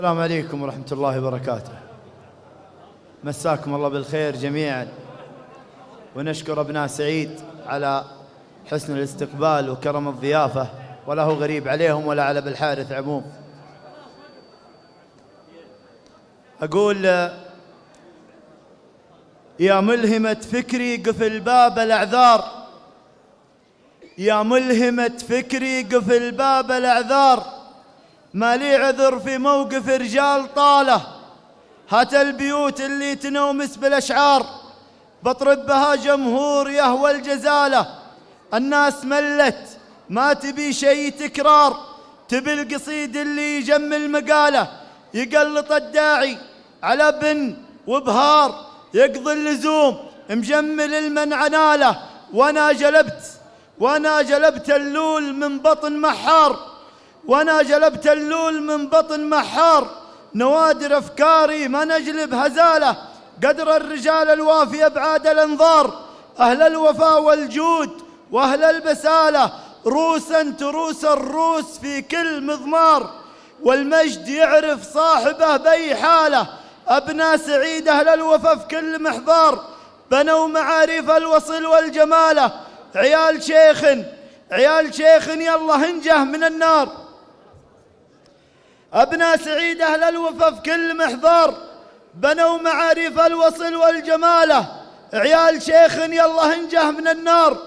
السلام عليكم ورحمة الله وبركاته. مساكم الله بالخير جميعا، ونشكر أبناء سعيد على حسن الاستقبال وكرم الضيافة، ولا هو غريب عليهم ولا على بالحارث عموم. أقول يا ملهمة فكري قفل باب الأعذار، يا ملهمة فكري قفل باب الأعذار، ما لي عذر في موقف رجال طالة، هات البيوت اللي تنومس بالأشعار، بطرب بها جمهور يهوى الجزالة. الناس ملت ما تبي شي تكرار، تبي القصيد اللي يجمل مقاله، يقلط الداعي على بن وبهار، يقضي اللزوم مجمل المنعناله. وانا جلبت اللول من بطن محار، وانا جلبت اللول من بطن محار، نوادر افكاري ما نجلب هزاله، قدر الرجال الوافي ابعاد الانظار، اهل الوفاء والجود واهل البساله، روسا تروس الروس في كل مضمار، والمجد يعرف صاحبه باي حاله. ابناء سعيد اهل الوفا في كل محضار، بنوا معاريف الوصل والجماله، عيال شيخ يلا هنجه من النار. أبناء سعيد أهل الوفا في كل محضار، بنوا معاريف الوصل والجمالة، عيال شيخ يلا هنجه من النار،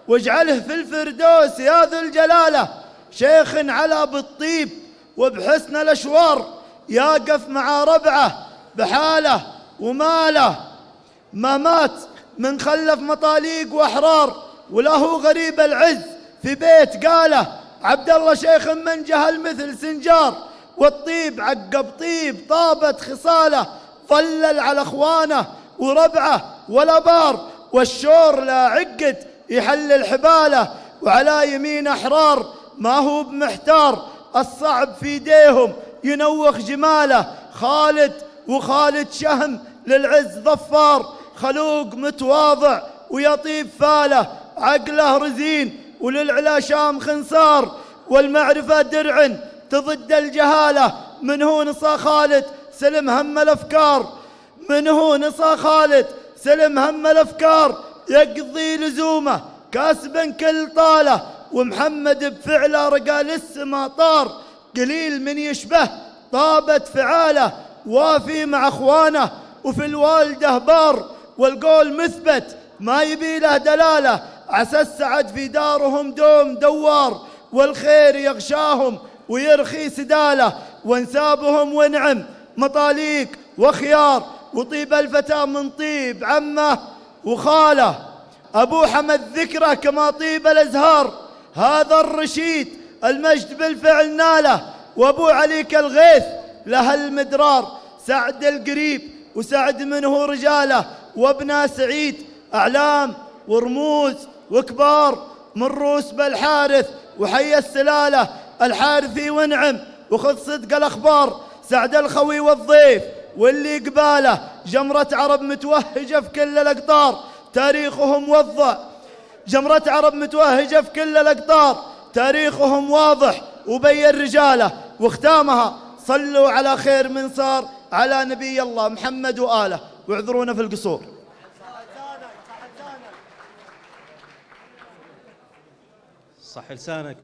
واجعله في الفردوس يا ذو الجلالة، شيخ على بالطيب وبحسن الأشوار، يقف مع ربعه بحاله وماله، ما مات من خلف مطاليق وأحرار، وله غريب العز في بيت قاله، عبد الله شيخ من جهل مثل سنجار، والطيب عقب طيب طابت خصاله، ظلل على اخوانه وربعه ولا بار، والشور لا عقد يحل الحباله، وعلى يمين احرار ما هو بمحتار، الصعب في يديهم ينوخ جماله، خالد شهم للعز ظفار، خلوق متواضع ويطيب فاله، عقله رزين وللعلا شام خنصار، والمعرفة درع تضد الجهالة، من هو نصى خالد سلم هم الأفكار، من هو نصى خالد سلم هم الأفكار، يقضي لزومه كاسبا كل طالة، ومحمد بفعله رقى للسما طار، قليل من يشبه طابت فعاله، وافي مع اخوانه وفي الوالده بار، والقول مثبت ما يبي له دلاله، عسى السعد في دارهم دوم دوار، والخير يغشاهم ويرخي سداله، وانسابهم ونعم مطاليق وخيار، وطيب الفتى من طيب عمه وخاله، ابو حمد ذكره كما طيب الازهار، هذا الرشيد المجد بالفعل ناله، وابو علي كالغيث له المدرار، سعد القريب وسعد منه رجاله، وابناء سعيد اعلام ورموز وكبار، من روس بالحارث وحي السلاله، الحارثي ونعم وخذ صدق الاخبار، سعد الخوي والضيف واللي قباله، جمرة عرب متوهجه في كل الاقطار، تاريخهم وضع، جمرة عرب متوهجه في كل الاقطار، تاريخهم واضح وبين رجاله، واختامها صلوا على خير من صار على نبي الله محمد وآله، واعذرونا في القصور. صح لسانك.